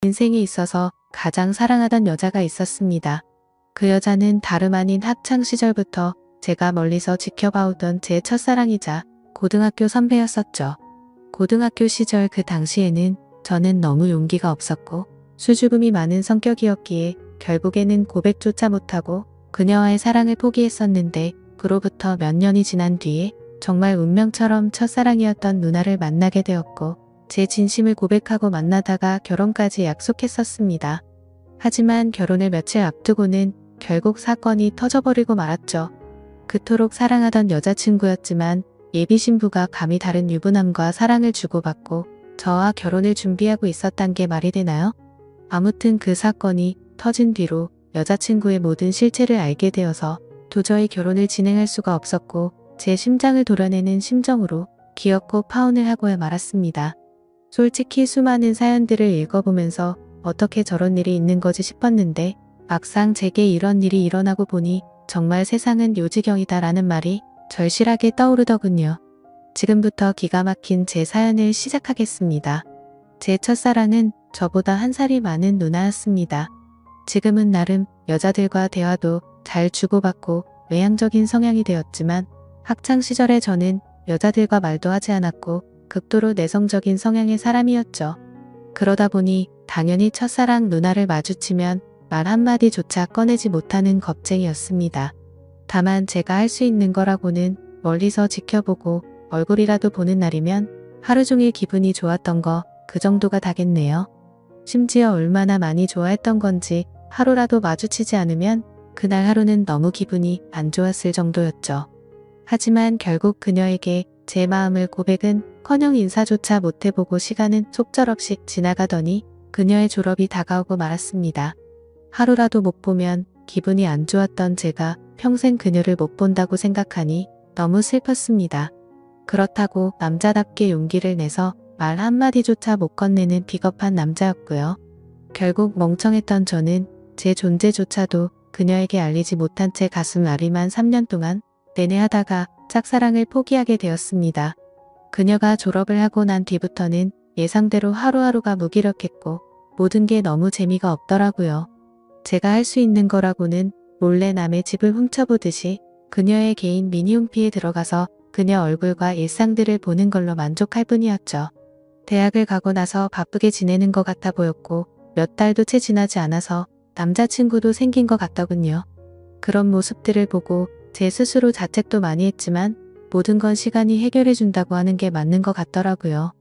인생에 있어서 가장 사랑하던 여자가 있었습니다. 그 여자는 다름 아닌 학창 시절부터 제가 멀리서 지켜봐오던 제 첫사랑이자 고등학교 선배였었죠. 고등학교 시절 그 당시에는 저는 너무 용기가 없었고 수줍음이 많은 성격이었기에 결국에는 고백조차 못하고 그녀와의 사랑을 포기했었는데, 그로부터 몇 년이 지난 뒤에 정말 운명처럼 첫사랑이었던 누나를 만나게 되었고 제 진심을 고백하고 만나다가 결혼까지 약속했었습니다. 하지만 결혼을 며칠 앞두고는 결국 사건이 터져버리고 말았죠. 그토록 사랑하던 여자친구였지만 예비 신부가 감히 다른 유부남과 사랑을 주고받고 저와 결혼을 준비하고 있었단 게 말이 되나요? 아무튼 그 사건이 터진 뒤로 여자친구의 모든 실체를 알게 되어서 도저히 결혼을 진행할 수가 없었고 제 심장을 도려내는 심정으로 기어코 파혼을 하고야 말았습니다. 솔직히 수많은 사연들을 읽어보면서 어떻게 저런 일이 있는 거지 싶었는데, 막상 제게 이런 일이 일어나고 보니 정말 세상은 요지경이다라는 말이 절실하게 떠오르더군요. 지금부터 기가 막힌 제 사연을 시작하겠습니다. 제 첫사랑은 저보다 한 살이 많은 누나였습니다. 지금은 나름 여자들과 대화도 잘 주고받고 외향적인 성향이 되었지만, 학창시절에 저는 여자들과 말도 하지 않았고 극도로 내성적인 성향의 사람이었죠. 그러다 보니 당연히 첫사랑 누나를 마주치면 말 한마디조차 꺼내지 못하는 겁쟁이였습니다. 다만 제가 할 수 있는 거라고는 멀리서 지켜보고 얼굴이라도 보는 날이면 하루 종일 기분이 좋았던 거, 그 정도가 다겠네요. 심지어 얼마나 많이 좋아했던 건지 하루라도 마주치지 않으면 그날 하루는 너무 기분이 안 좋았을 정도였죠. 하지만 결국 그녀에게 제 마음을 고백은커녕 인사조차 못해보고 시간은 속절없이 지나가더니 그녀의 졸업이 다가오고 말았습니다. 하루라도 못 보면 기분이 안 좋았던 제가 평생 그녀를 못 본다고 생각하니 너무 슬펐습니다. 그렇다고 남자답게 용기를 내서 말 한마디조차 못 건네는 비겁한 남자였고요. 결국 멍청했던 저는 제 존재조차도 그녀에게 알리지 못한 채 가슴 아리만 3년 동안 내내 하다가 짝사랑을 포기하게 되었습니다. 그녀가 졸업을 하고 난 뒤부터는 예상대로 하루하루가 무기력했고 모든 게 너무 재미가 없더라고요. 제가 할 수 있는 거라고는 몰래 남의 집을 훔쳐보듯이 그녀의 개인 미니홈피에 들어가서 그녀 얼굴과 일상들을 보는 걸로 만족할 뿐이었죠. 대학을 가고 나서 바쁘게 지내는 것 같아 보였고 몇 달도 채 지나지 않아서 남자친구도 생긴 것 같더군요. 그런 모습들을 보고 제 스스로 자책도 많이 했지만 모든 건 시간이 해결해준다고 하는 게 맞는 것 같더라고요.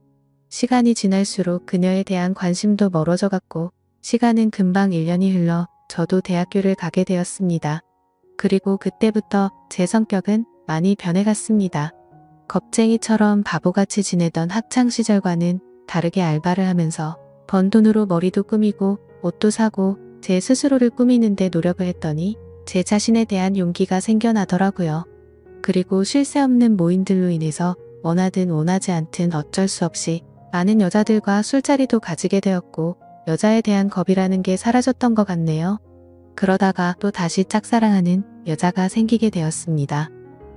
시간이 지날수록 그녀에 대한 관심도 멀어져 갔고 시간은 금방 1년이 흘러 저도 대학교를 가게 되었습니다. 그리고 그때부터 제 성격은 많이 변해갔습니다. 겁쟁이처럼 바보같이 지내던 학창시절과는 다르게 알바를 하면서 번 돈으로 머리도 꾸미고 옷도 사고 제 스스로를 꾸미는데 노력을 했더니 제 자신에 대한 용기가 생겨나더라고요. 그리고 쉴 새 없는 모임들로 인해서 원하든 원하지 않든 어쩔 수 없이 많은 여자들과 술자리도 가지게 되었고 여자에 대한 겁이라는 게 사라졌던 것 같네요. 그러다가 또 다시 짝사랑하는 여자가 생기게 되었습니다.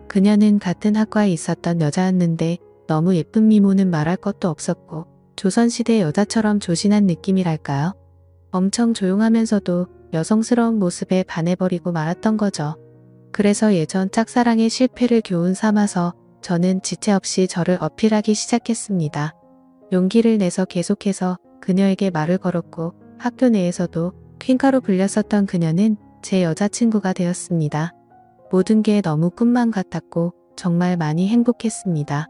그녀는 같은 학과에 있었던 여자였는데 너무 예쁜 미모는 말할 것도 없었고 조선시대 여자처럼 조신한 느낌이랄까요? 엄청 조용하면서도 여성스러운 모습에 반해버리고 말았던 거죠. 그래서 예전 짝사랑의 실패를 교훈 삼아서 저는 지체 없이 저를 어필하기 시작했습니다. 용기를 내서 계속해서 그녀에게 말을 걸었고 학교 내에서도 퀸카로 불렸었던 그녀는 제 여자친구가 되었습니다. 모든 게 너무 꿈만 같았고 정말 많이 행복했습니다.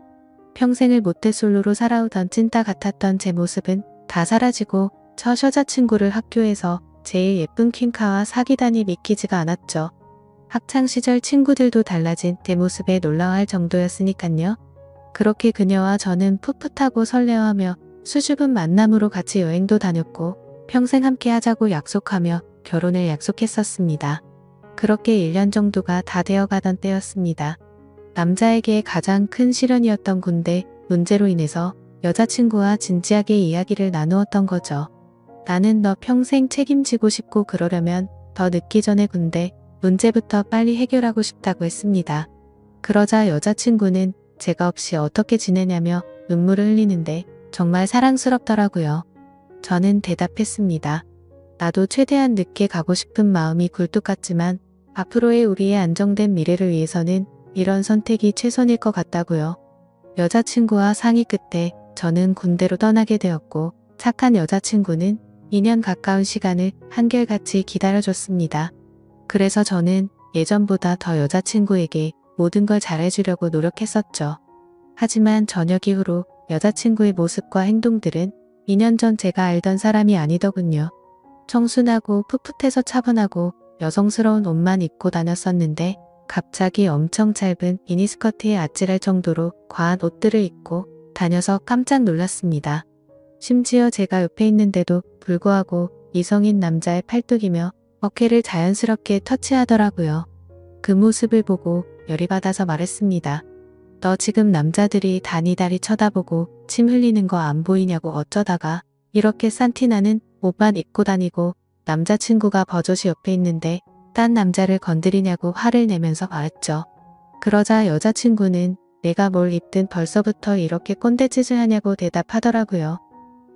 평생을 모태솔로로 살아오던 찐따 같았던 제 모습은 다 사라지고 첫 여자친구를 학교에서 제일 예쁜 퀸카와 사귀다니 믿기지가 않았죠. 학창시절 친구들도 달라진 제 모습에 놀라워할 정도였으니깐요. 그렇게 그녀와 저는 풋풋하고 설레어하며 수줍은 만남으로 같이 여행도 다녔고 평생 함께 하자고 약속하며 결혼을 약속했었습니다. 그렇게 1년 정도가 다 되어가던 때였습니다. 남자에게 가장 큰 시련이었던 군대 문제로 인해서 여자친구와 진지하게 이야기를 나누었던 거죠. 나는 너 평생 책임지고 싶고 그러려면 더 늦기 전에 군대 문제부터 빨리 해결하고 싶다고 했습니다. 그러자 여자친구는 제가 없이 어떻게 지내냐며 눈물을 흘리는데 정말 사랑스럽더라고요. 저는 대답했습니다. 나도 최대한 늦게 가고 싶은 마음이 굴뚝 같지만 앞으로의 우리의 안정된 미래를 위해서는 이런 선택이 최선일 것 같다고요. 여자친구와 상의 끝에 저는 군대로 떠나게 되었고 착한 여자친구는 2년 가까운 시간을 한결같이 기다려줬습니다. 그래서 저는 예전보다 더 여자친구에게 모든 걸 잘해주려고 노력했었죠. 하지만 저녁 이후로 여자친구의 모습과 행동들은 2년 전 제가 알던 사람이 아니더군요. 청순하고 풋풋해서 차분하고 여성스러운 옷만 입고 다녔었는데 갑자기 엄청 짧은 미니스커트에 아찔할 정도로 과한 옷들을 입고 다녀서 깜짝 놀랐습니다. 심지어 제가 옆에 있는데도 불구하고 이성인 남자의 팔뚝이며 어깨를 자연스럽게 터치하더라고요. 그 모습을 보고 열이 받아서 말했습니다. 너 지금 남자들이 다니다리 쳐다보고 침 흘리는 거 안 보이냐고 어쩌다가 이렇게 산티나는 옷만 입고 다니고 남자친구가 버젓이 옆에 있는데 딴 남자를 건드리냐고 화를 내면서 말했죠. 그러자 여자친구는 내가 뭘 입든 벌써부터 이렇게 꼰대짓을 하냐고 대답하더라고요.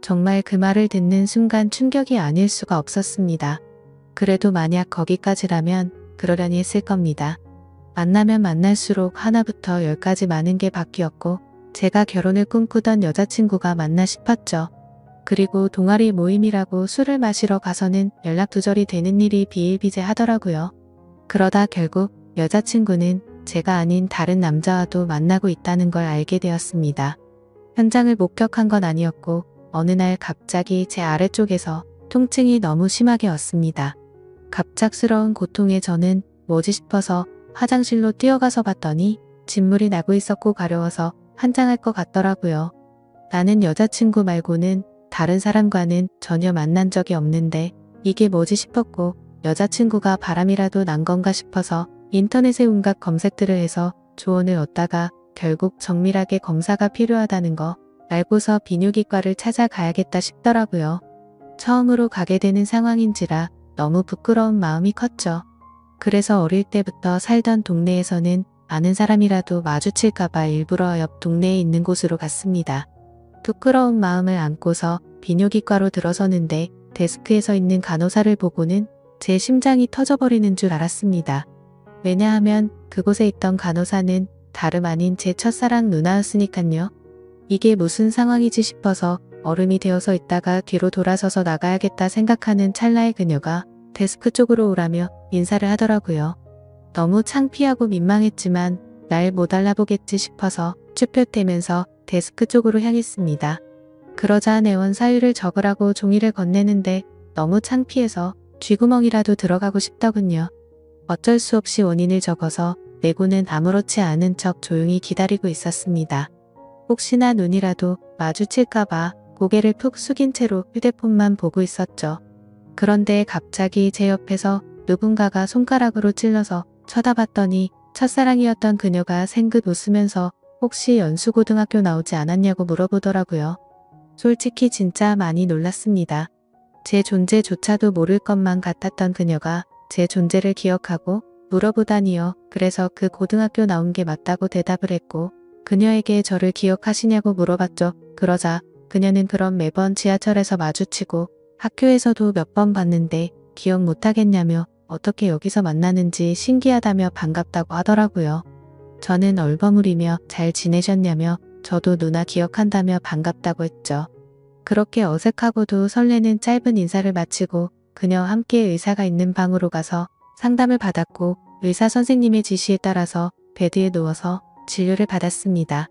정말 그 말을 듣는 순간 충격이 아닐 수가 없었습니다. 그래도 만약 거기까지라면 그러려니 했을 겁니다. 만나면 만날수록 하나부터 열까지 많은 게 바뀌었고 제가 결혼을 꿈꾸던 여자친구가 맞나 싶었죠. 그리고 동아리 모임이라고 술을 마시러 가서는 연락 두절이 되는 일이 비일비재하더라고요. 그러다 결국 여자친구는 제가 아닌 다른 남자와도 만나고 있다는 걸 알게 되었습니다. 현장을 목격한 건 아니었고 어느 날 갑자기 제 아래쪽에서 통증이 너무 심하게 왔습니다. 갑작스러운 고통에 저는 뭐지 싶어서 화장실로 뛰어가서 봤더니 진물이 나고 있었고 가려워서 환장할 것 같더라고요. 나는 여자친구 말고는 다른 사람과는 전혀 만난 적이 없는데 이게 뭐지 싶었고 여자친구가 바람이라도 난 건가 싶어서 인터넷에 온갖 검색들을 해서 조언을 얻다가 결국 정밀하게 검사가 필요하다는 거 알고서 비뇨기과를 찾아가야겠다 싶더라고요. 처음으로 가게 되는 상황인지라 너무 부끄러운 마음이 컸죠. 그래서 어릴 때부터 살던 동네에서는 아는 사람이라도 마주칠까봐 일부러 옆 동네에 있는 곳으로 갔습니다. 부끄러운 마음을 안고서 비뇨기과로 들어서는데 데스크에 서 있는 간호사를 보고는 제 심장이 터져버리는 줄 알았습니다. 왜냐하면 그곳에 있던 간호사는 다름 아닌 제 첫사랑 누나였으니깐요. 이게 무슨 상황이지 싶어서 얼음이 되어서 있다가 뒤로 돌아서서 나가야겠다 생각하는 찰나에 그녀가 데스크 쪽으로 오라며 인사를 하더라고요. 너무 창피하고 민망했지만 날 못 알아보겠지 싶어서 쭈뼛대면서 데스크 쪽으로 향했습니다. 그러자 내원 사유를 적으라고 종이를 건네는데 너무 창피해서 쥐구멍이라도 들어가고 싶더군요. 어쩔 수 없이 원인을 적어서 내고는 아무렇지 않은 척 조용히 기다리고 있었습니다. 혹시나 눈이라도 마주칠까봐 고개를 푹 숙인 채로 휴대폰만 보고 있었죠. 그런데 갑자기 제 옆에서 누군가가 손가락으로 찔러서 쳐다봤더니 첫사랑이었던 그녀가 생긋 웃으면서 혹시 연수고등학교 나오지 않았냐고 물어보더라고요. 솔직히 진짜 많이 놀랐습니다. 제 존재조차도 모를 것만 같았던 그녀가 제 존재를 기억하고 물어보다니요. 그래서 그 고등학교 나온 게 맞다고 대답을 했고 그녀에게 저를 기억하시냐고 물어봤죠. 그러자 그녀는 그럼 매번 지하철에서 마주치고 학교에서도 몇 번 봤는데 기억 못하겠냐며 어떻게 여기서 만나는지 신기하다며 반갑다고 하더라고요. 저는 얼버무리며 잘 지내셨냐며 저도 누나 기억한다며 반갑다고 했죠. 그렇게 어색하고도 설레는 짧은 인사를 마치고 그녀와 함께 의사가 있는 방으로 가서 상담을 받았고 의사 선생님의 지시에 따라서 베드에 누워서 진료를 받았습니다.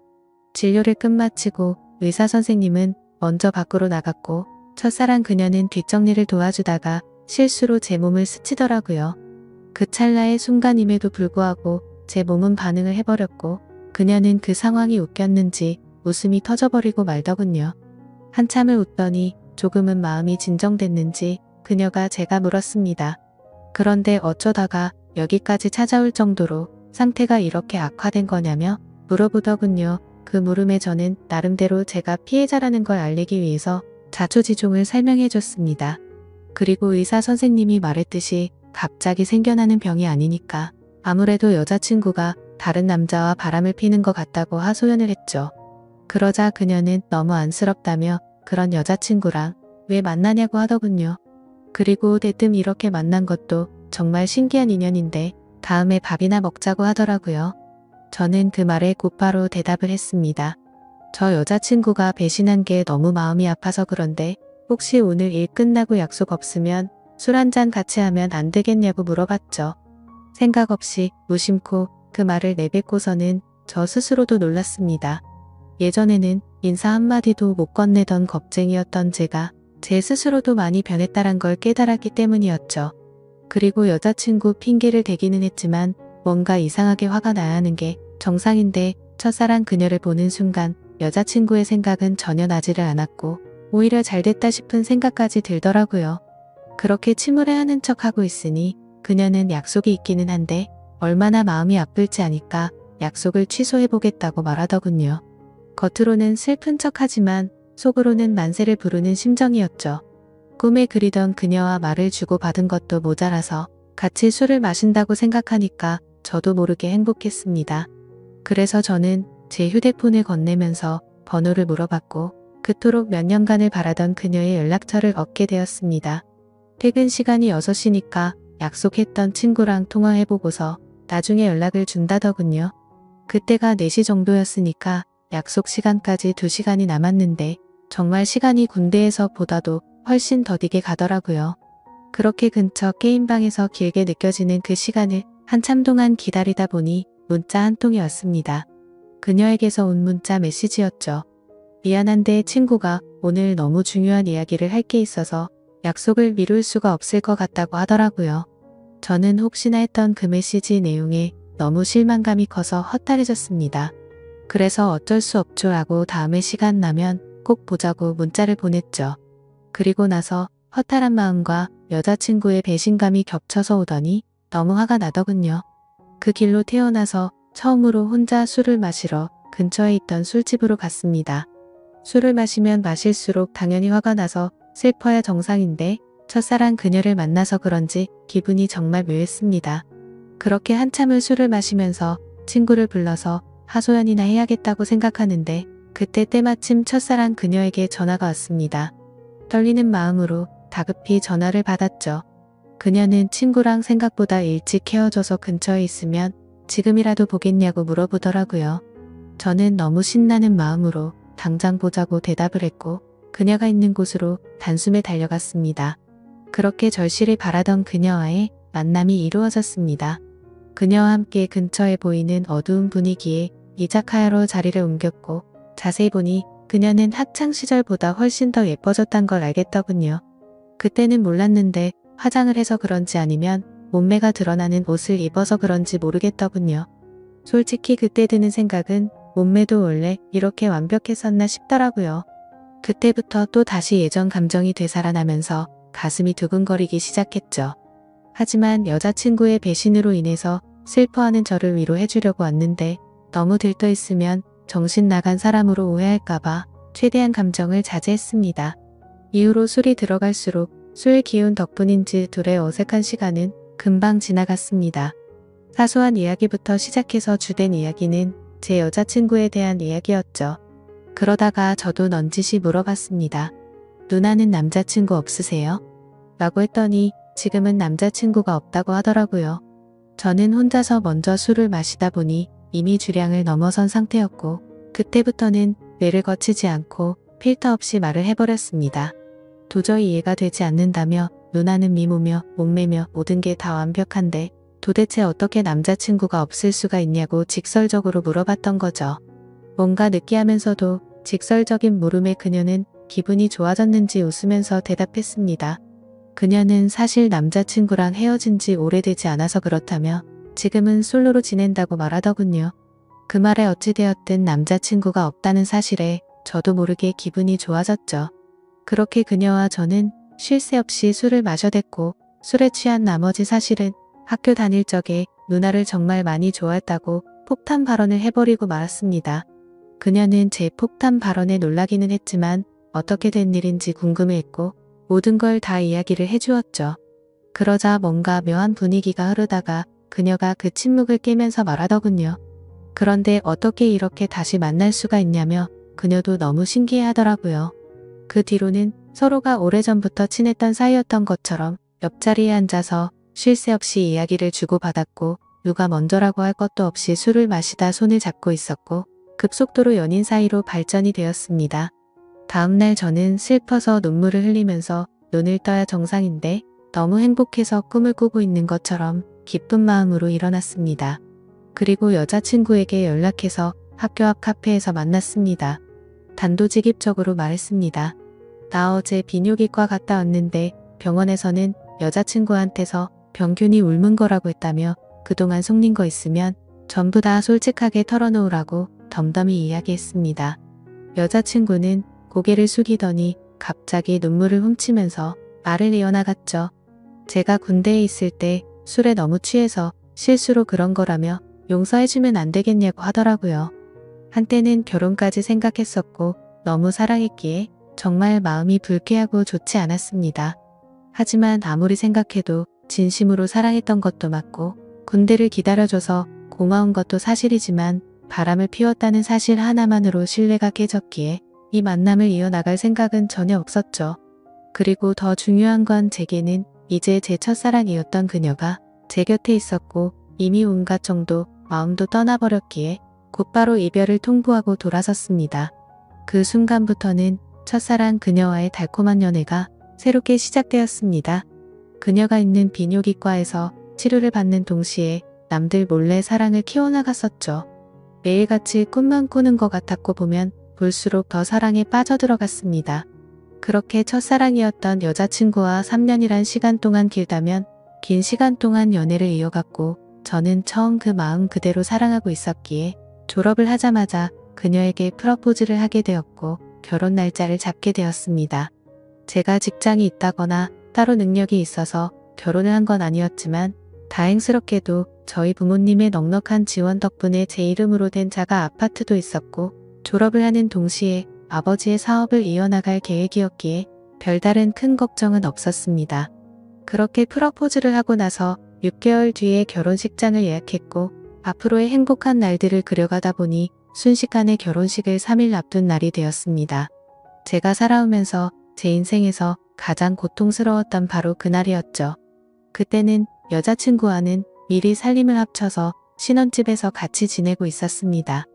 진료를 끝마치고 의사 선생님은 먼저 밖으로 나갔고 첫사랑 그녀는 뒷정리를 도와주다가 실수로 제 몸을 스치더라고요. 그 찰나의 순간임에도 불구하고 제 몸은 반응을 해버렸고 그녀는 그 상황이 웃겼는지 웃음이 터져버리고 말더군요. 한참을 웃더니 조금은 마음이 진정됐는지 그녀가 제가 물었습니다. 그런데 어쩌다가 여기까지 찾아올 정도로 상태가 이렇게 악화된 거냐며 물어보더군요. 그 물음에 저는 나름대로 제가 피해자라는 걸 알리기 위해서 자초지종을 설명해 줬습니다. 그리고 의사 선생님이 말했듯이 갑자기 생겨나는 병이 아니니까 아무래도 여자친구가 다른 남자와 바람을 피는 것 같다고 하소연을 했죠. 그러자 그녀는 너무 안쓰럽다며 그런 여자친구랑 왜 만나냐고 하더군요. 그리고 대뜸 이렇게 만난 것도 정말 신기한 인연인데 다음에 밥이나 먹자고 하더라고요. 저는 그 말에 곧바로 대답을 했습니다. 저 여자친구가 배신한 게 너무 마음이 아파서 그런데 혹시 오늘 일 끝나고 약속 없으면 술 한잔 같이 하면 안 되겠냐고 물어봤죠. 생각 없이 무심코 그 말을 내뱉고서는 저 스스로도 놀랐습니다. 예전에는 인사 한마디도 못 건네던 겁쟁이였던 제가 제 스스로도 많이 변했다란 걸 깨달았기 때문이었죠. 그리고 여자친구 핑계를 대기는 했지만 뭔가 이상하게 화가 나야 하는 게 정상인데 첫사랑 그녀를 보는 순간 여자친구의 생각은 전혀 나지를 않았고 오히려 잘됐다 싶은 생각까지 들더라고요. 그렇게 침울해하는 척하고 있으니 그녀는 약속이 있기는 한데 얼마나 마음이 아플지 아니까 약속을 취소해보겠다고 말하더군요. 겉으로는 슬픈 척하지만 속으로는 만세를 부르는 심정이었죠. 꿈에 그리던 그녀와 말을 주고받은 것도 모자라서 같이 술을 마신다고 생각하니까 저도 모르게 행복했습니다. 그래서 저는 제 휴대폰을 건네면서 번호를 물어봤고 그토록 몇 년간을 바라던 그녀의 연락처를 얻게 되었습니다. 퇴근 시간이 6시니까 약속했던 친구랑 통화해보고서 나중에 연락을 준다더군요. 그때가 4시 정도였으니까 약속 시간까지 2시간이 남았는데 정말 시간이 군대에서 보다도 훨씬 더디게 가더라고요. 그렇게 근처 게임방에서 길게 느껴지는 그 시간을 한참 동안 기다리다 보니 문자 한 통이 왔습니다. 그녀에게서 온 문자 메시지였죠. 미안한데 친구가 오늘 너무 중요한 이야기를 할 게 있어서 약속을 미룰 수가 없을 것 같다고 하더라고요. 저는 혹시나 했던 그 메시지 내용에 너무 실망감이 커서 허탈해졌습니다. 그래서 어쩔 수 없죠 라고 다음에 시간 나면 꼭 보자고 문자를 보냈죠. 그리고 나서 허탈한 마음과 여자친구의 배신감이 겹쳐서 오더니 너무 화가 나더군요. 그 길로 태어나서 처음으로 혼자 술을 마시러 근처에 있던 술집으로 갔습니다. 술을 마시면 마실수록 당연히 화가 나서 슬퍼야 정상인데 첫사랑 그녀를 만나서 그런지 기분이 정말 묘했습니다. 그렇게 한참을 술을 마시면서 친구를 불러서 하소연이나 해야겠다고 생각하는데 그때 때마침 첫사랑 그녀에게 전화가 왔습니다. 떨리는 마음으로 다급히 전화를 받았죠. 그녀는 친구랑 생각보다 일찍 헤어져서 근처에 있으면 지금이라도 보겠냐고 물어보더라고요. 저는 너무 신나는 마음으로 당장 보자고 대답을 했고 그녀가 있는 곳으로 단숨에 달려갔습니다. 그렇게 절실히 바라던 그녀와의 만남이 이루어졌습니다. 그녀와 함께 근처에 보이는 어두운 분위기에 이자카야로 자리를 옮겼고 자세히 보니 그녀는 학창시절보다 훨씬 더 예뻐졌단 걸 알겠더군요. 그때는 몰랐는데 화장을 해서 그런지 아니면 몸매가 드러나는 옷을 입어서 그런지 모르겠더군요. 솔직히 그때 드는 생각은 몸매도 원래 이렇게 완벽했었나 싶더라고요. 그때부터 또 다시 예전 감정이 되살아나면서 가슴이 두근거리기 시작했죠. 하지만 여자친구의 배신으로 인해서 슬퍼하는 저를 위로해주려고 왔는데 너무 들떠있으면 정신 나간 사람으로 오해할까봐 최대한 감정을 자제했습니다. 이후로 술이 들어갈수록 술 기운 덕분인지 둘의 어색한 시간은 금방 지나갔습니다. 사소한 이야기부터 시작해서 주된 이야기는 제 여자친구에 대한 이야기였죠. 그러다가 저도 넌지시 물어봤습니다. 누나는 남자친구 없으세요? 라고 했더니 지금은 남자친구가 없다고 하더라고요. 저는 혼자서 먼저 술을 마시다 보니 이미 주량을 넘어선 상태였고 그때부터는 뇌를 거치지 않고 필터 없이 말을 해버렸습니다. 도저히 이해가 되지 않는다며 누나는 미모며 몸매며 모든 게 다 완벽한데 도대체 어떻게 남자친구가 없을 수가 있냐고 직설적으로 물어봤던 거죠. 뭔가 느끼하면서도 직설적인 물음에 그녀는 기분이 좋아졌는지 웃으면서 대답했습니다. 그녀는 사실 남자친구랑 헤어진 지 오래되지 않아서 그렇다며 지금은 솔로로 지낸다고 말하더군요. 그 말에 어찌되었든 남자친구가 없다는 사실에 저도 모르게 기분이 좋아졌죠. 그렇게 그녀와 저는 쉴 새 없이 술을 마셔댔고 술에 취한 나머지 사실은 학교 다닐 적에 누나를 정말 많이 좋아했다고 폭탄 발언을 해버리고 말았습니다. 그녀는 제 폭탄 발언에 놀라기는 했지만 어떻게 된 일인지 궁금해했고 모든 걸 다 이야기를 해주었죠. 그러자 뭔가 묘한 분위기가 흐르다가 그녀가 그 침묵을 깨면서 말하더군요. 그런데 어떻게 이렇게 다시 만날 수가 있냐며 그녀도 너무 신기해하더라고요. 그 뒤로는 서로가 오래전부터 친했던 사이였던 것처럼 옆자리에 앉아서 쉴 새 없이 이야기를 주고받았고 누가 먼저라고 할 것도 없이 술을 마시다 손을 잡고 있었고 급속도로 연인 사이로 발전이 되었습니다. 다음날 저는 슬퍼서 눈물을 흘리면서 눈을 떠야 정상인데 너무 행복해서 꿈을 꾸고 있는 것처럼 기쁜 마음으로 일어났습니다. 그리고 여자친구에게 연락해서 학교 앞 카페에서 만났습니다. 단도직입적으로 말했습니다. 나 어제 비뇨기과 갔다 왔는데 병원에서는 여자친구한테서 병균이 옮은 거라고 했다며 그동안 속린 거 있으면 전부 다 솔직하게 털어놓으라고 덤덤히 이야기했습니다. 여자친구는 고개를 숙이더니 갑자기 눈물을 훔치면서 말을 이어나갔죠. 제가 군대에 있을 때 술에 너무 취해서 실수로 그런 거라며 용서해주면 안 되겠냐고 하더라고요. 한때는 결혼까지 생각했었고 너무 사랑했기에 정말 마음이 불쾌하고 좋지 않았습니다. 하지만 아무리 생각해도 진심으로 사랑했던 것도 맞고 군대를 기다려줘서 고마운 것도 사실이지만 바람을 피웠다는 사실 하나만으로 신뢰가 깨졌기에 이 만남을 이어나갈 생각은 전혀 없었죠. 그리고 더 중요한 건 제게는 이제 제 첫사랑이었던 그녀가 제 곁에 있었고 이미 온갖 정도 마음도 떠나버렸기에 곧바로 이별을 통보하고 돌아섰습니다. 그 순간부터는 첫사랑 그녀와의 달콤한 연애가 새롭게 시작되었습니다. 그녀가 있는 비뇨기과에서 치료를 받는 동시에 남들 몰래 사랑을 키워나갔었죠. 매일같이 꿈만 꾸는 것 같았고 보면 볼수록 더 사랑에 빠져들어갔습니다. 그렇게 첫사랑이었던 여자친구와 3년이란 시간 동안 길다면 긴 시간 동안 연애를 이어갔고 저는 처음 그 마음 그대로 사랑하고 있었기에 졸업을 하자마자 그녀에게 프러포즈를 하게 되었고 결혼 날짜를 잡게 되었습니다. 제가 직장이 있다거나 따로 능력이 있어서 결혼을 한 건 아니었지만 다행스럽게도 저희 부모님의 넉넉한 지원 덕분에 제 이름으로 된 자가 아파트도 있었고 졸업을 하는 동시에 아버지의 사업을 이어나갈 계획이었기에 별다른 큰 걱정은 없었습니다. 그렇게 프러포즈를 하고 나서 6개월 뒤에 결혼식장을 예약했고 앞으로의 행복한 날들을 그려가다 보니 순식간에 결혼식을 3일 앞둔 날이 되었습니다. 제가 살아오면서 제 인생에서 가장 고통스러웠던 바로 그날이었죠. 그때는 여자친구와는 미리 살림을 합쳐서 신혼집에서 같이 지내고 있었습니다.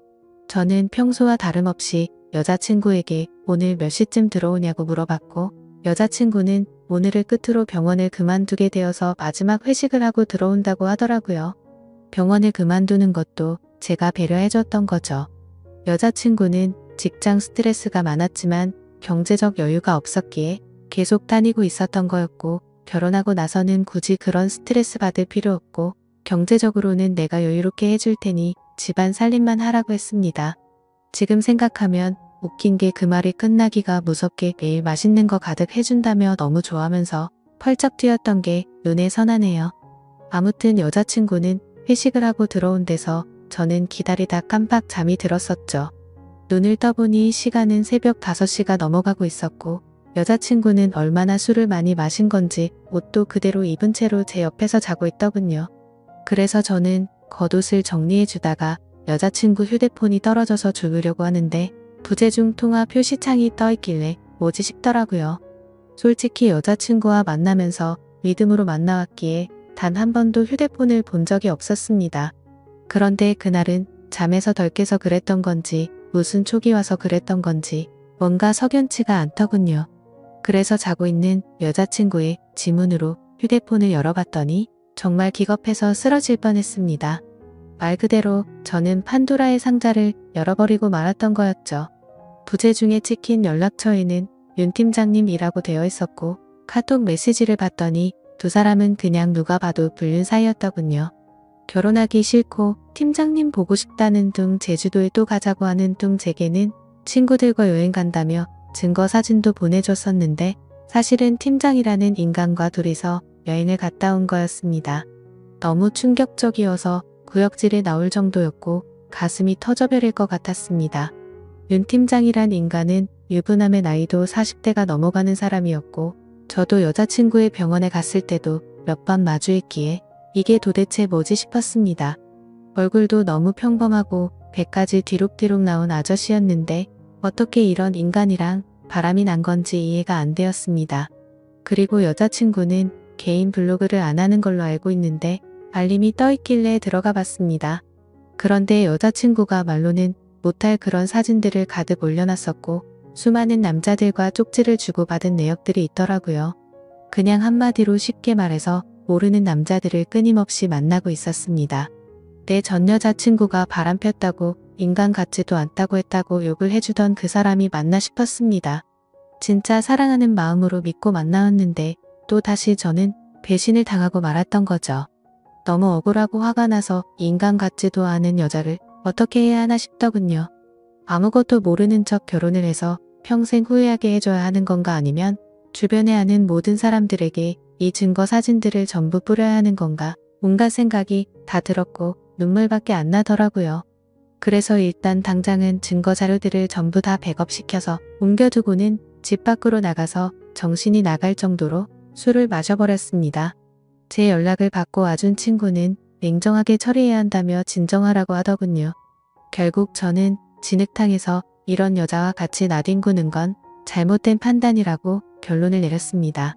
저는 평소와 다름없이 여자친구에게 오늘 몇 시쯤 들어오냐고 물어봤고 여자친구는 오늘을 끝으로 병원을 그만두게 되어서 마지막 회식을 하고 들어온다고 하더라고요. 병원을 그만두는 것도 제가 배려해줬던 거죠. 여자친구는 직장 스트레스가 많았지만 경제적 여유가 없었기에 계속 다니고 있었던 거였고 결혼하고 나서는 굳이 그런 스트레스 받을 필요 없고 경제적으로는 내가 여유롭게 해줄 테니 집안 살림만 하라고 했습니다. 지금 생각하면 웃긴 게 그 말이 끝나기가 무섭게 매일 맛있는 거 가득 해준다며 너무 좋아하면서 펄쩍 뛰었던 게 눈에 선하네요. 아무튼 여자친구는 회식을 하고 들어온 데서 저는 기다리다 깜빡 잠이 들었었죠. 눈을 떠보니 시간은 새벽 5시가 넘어가고 있었고 여자친구는 얼마나 술을 많이 마신 건지 옷도 그대로 입은 채로 제 옆에서 자고 있더군요. 그래서 저는 겉옷을 정리해 주다가 여자친구 휴대폰이 떨어져서 주우려고 하는데 부재중 통화 표시창이 떠있길래 뭐지 싶더라고요. 솔직히 여자친구와 만나면서 믿음으로 만나왔기에 단 한 번도 휴대폰을 본 적이 없었습니다. 그런데 그날은 잠에서 덜 깨서 그랬던 건지 무슨 촉이 와서 그랬던 건지 뭔가 석연치가 않더군요. 그래서 자고 있는 여자친구의 지문으로 휴대폰을 열어봤더니 정말 기겁해서 쓰러질 뻔했습니다. 말 그대로 저는 판도라의 상자를 열어버리고 말았던 거였죠. 부재중에 찍힌 연락처에는 윤 팀장님이라고 되어 있었고 카톡 메시지를 봤더니 두 사람은 그냥 누가 봐도 불륜 사이였더군요. 결혼하기 싫고 팀장님 보고 싶다는 둥 제주도에 또 가자고 하는 둥 제게는 친구들과 여행 간다며 증거 사진도 보내줬었는데 사실은 팀장이라는 인간과 둘이서 여행을 갔다 온 거였습니다. 너무 충격적이어서 구역질에 나올 정도였고 가슴이 터져버릴 것 같았습니다. 윤 팀장이란 인간은 유부남의 나이도 40대가 넘어가는 사람이었고 저도 여자친구의 병원에 갔을 때도 몇 번 마주했기에 이게 도대체 뭐지 싶었습니다. 얼굴도 너무 평범하고 배까지 뒤룩뒤룩 나온 아저씨였는데 어떻게 이런 인간이랑 바람이 난 건지 이해가 안 되었습니다. 그리고 여자친구는 개인 블로그를 안 하는 걸로 알고 있는데 알림이 떠있길래 들어가 봤습니다. 그런데 여자친구가 말로는 못할 그런 사진들을 가득 올려놨었고 수많은 남자들과 쪽지를 주고받은 내역들이 있더라고요. 그냥 한마디로 쉽게 말해서 모르는 남자들을 끊임없이 만나고 있었습니다. 내 전 여자친구가 바람 폈다고 인간 같지도 않다고 했다고 욕을 해주던 그 사람이 맞나 싶었습니다. 진짜 사랑하는 마음으로 믿고 만나왔는데 또 다시 저는 배신을 당하고 말았던 거죠. 너무 억울하고 화가 나서 인간 같지도 않은 여자를 어떻게 해야 하나 싶더군요. 아무것도 모르는 척 결혼을 해서 평생 후회하게 해줘야 하는 건가 아니면 주변에 아는 모든 사람들에게 이 증거 사진들을 전부 뿌려야 하는 건가 온갖 생각이 다 들었고 눈물밖에 안 나더라고요. 그래서 일단 당장은 증거 자료들을 전부 다 백업시켜서 옮겨두고는 집 밖으로 나가서 정신이 나갈 정도로 술을 마셔버렸습니다. 제 연락을 받고 와준 친구는 냉정하게 처리해야 한다며 진정하라고 하더군요. 결국 저는 진흙탕에서 이런 여자와 같이 나뒹구는 건 잘못된 판단이라고 결론을 내렸습니다.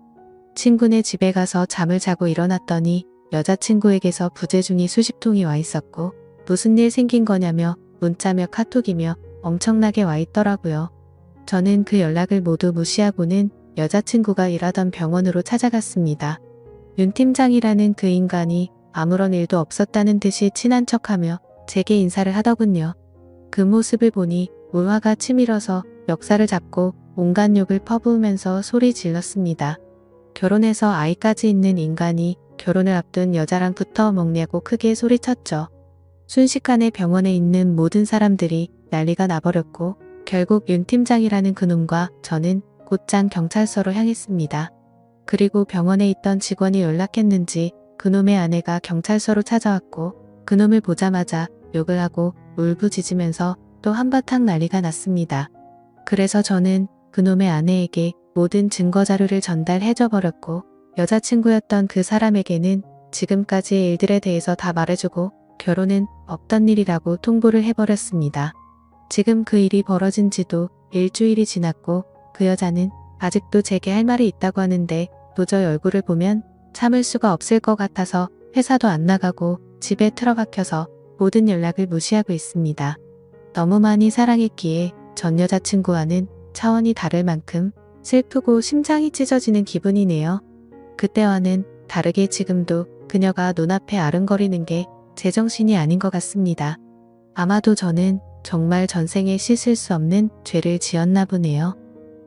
친구네 집에 가서 잠을 자고 일어났더니 여자친구에게서 부재중이 수십 통이 와 있었고 무슨 일 생긴 거냐며 문자며 카톡이며 엄청나게 와 있더라고요. 저는 그 연락을 모두 무시하고는 여자친구가 일하던 병원으로 찾아갔습니다. 윤 팀장이라는 그 인간이 아무런 일도 없었다는 듯이 친한 척하며 제게 인사를 하더군요. 그 모습을 보니 울화가 치밀어서 멱살을 잡고 온갖 욕을 퍼부으면서 소리 질렀습니다. 결혼해서 아이까지 있는 인간이 결혼을 앞둔 여자랑 붙어 먹냐고 크게 소리쳤죠. 순식간에 병원에 있는 모든 사람들이 난리가 나버렸고 결국 윤 팀장이라는 그놈과 저는 곧장 경찰서로 향했습니다. 그리고 병원에 있던 직원이 연락했는지 그놈의 아내가 경찰서로 찾아왔고 그놈을 보자마자 욕을 하고 울부짖으면서 또 한바탕 난리가 났습니다. 그래서 저는 그놈의 아내에게 모든 증거자료를 전달해줘 버렸고 여자친구였던 그 사람에게는 지금까지의 일들에 대해서 다 말해주고 결혼은 없던 일이라고 통보를 해버렸습니다. 지금 그 일이 벌어진 지도 일주일이 지났고 그 여자는 아직도 제게 할 말이 있다고 하는데 도저히 얼굴을 보면 참을 수가 없을 것 같아서 회사도 안 나가고 집에 틀어박혀서 모든 연락을 무시하고 있습니다. 너무 많이 사랑했기에 전 여자친구와는 차원이 다를 만큼 슬프고 심장이 찢어지는 기분이네요. 그때와는 다르게 지금도 그녀가 눈앞에 아른거리는 게 제정신이 아닌 것 같습니다. 아마도 저는 정말 전생에 씻을 수 없는 죄를 지었나 보네요.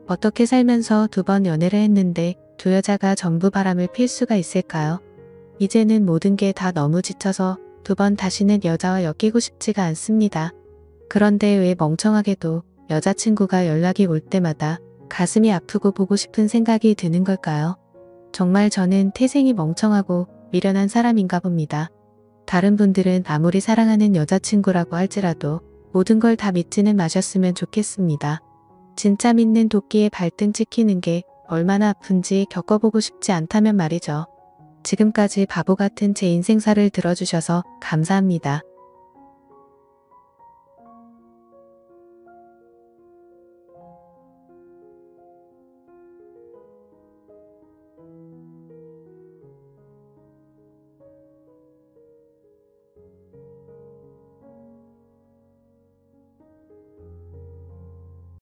어떻게 살면서 2번 연애를 했는데 두 여자가 전부 바람을 필 수가 있을까요? 이제는 모든 게 다 너무 지쳐서 2번 다시는 여자와 엮이고 싶지가 않습니다. 그런데 왜 멍청하게도 여자친구가 연락이 올 때마다 가슴이 아프고 보고 싶은 생각이 드는 걸까요? 정말 저는 태생이 멍청하고 미련한 사람인가 봅니다. 다른 분들은 아무리 사랑하는 여자친구라고 할지라도 모든 걸 다 믿지는 마셨으면 좋겠습니다. 진짜 믿는 도끼에 발등 찍히는 게 얼마나 아픈지 겪어보고 싶지 않다면 말이죠. 지금까지 바보 같은 제 인생사를 들어주셔서 감사합니다.